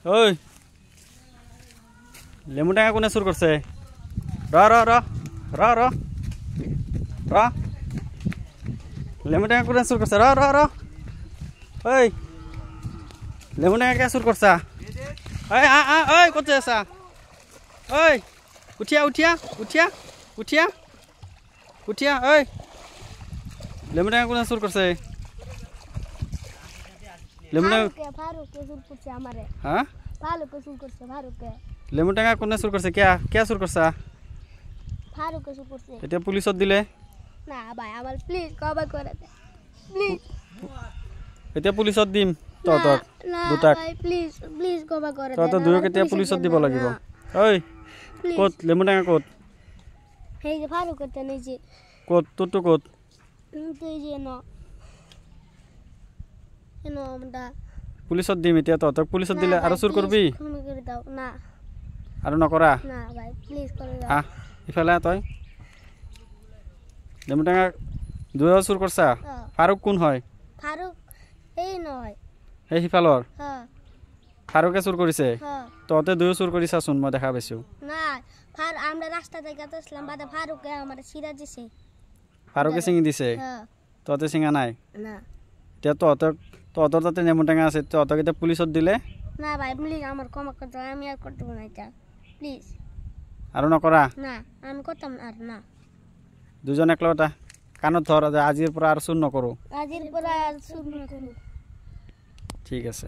ওই লেমু টেঙা কোনে চুর করছে র র র র র র লেমু টেঙা কোনে চুর করছে র র র ওই লেমু টেঙা কে চুর করছা ওই ওই কত আছা ওই উঠিয়া উঠিয়া উঠিয়া উঠিয়া উঠিয়া ওই লেমু টেঙা কোনে চুর করছে লেমু টেঙা ফারুকে চুর করছে আমারে হ্যাঁ ফারুকে চুর করছে ফারুকে লেমু টেঙা কোনে চুর করছে কে কে চুর করছা ফারুকে চুর করছে এটা পুলিশত দিলে না ভাই আমার প্লিজ কবা করে দে প্লিজ এতিয়া পুলিশত দিম তক না দুটাক ভাই প্লিজ প্লিজ কবা করে দে তত দুয়ক এতিয়া পুলিশত দিব লাগিব ওই কত লেমু টেঙা কত এই যে ফারুকেতে নিছি কত তোরটো কত তুই যে এনো আমডা পুলিশত দিম এতিয়া তক পুলিশত দিলে আৰু চুৰ কৰবি ক্ষমা কৰে দাও না আৰু নকৰা না ভাই প্লিজ কৰে দাও আহ ইফালে তই লেমু টেঙা দুয়ো চুৰ কৰছা ফাৰুক কোন হয় ফাৰুক এই নয় এই সিফালৰ হ্যাঁ ফাৰুকে চুৰ কৰিছে হ্যাঁ তহঁতে দুয়ো চুৰ কৰিছাচোন মই দেখা পাইছো না আমরা রাস্তা থেকে আসলাম বাদে ফারুকে আমার সিরা দিছে ফারুকে চিঙি দিছে হ্যাঁ তহঁতে চিঙা নাই না এতিয়া তহঁতৰ তাতে নেমু টেঙা আছে তহঁতক এতিয়া পুলিশত দিলে না ভাই প্লিজ আমার ক্ষমা করে দাও আমি আর করতে না এটা প্লিজ আৰু নকৰা না আমি কৰতাম আৰ না দুজন একলগতে কাণত ধৰ যে আজিৰ পৰা আৰু চুৰ নকৰো আজিৰ পৰ আৰ শুৰু না কৰুন ঠিক আছে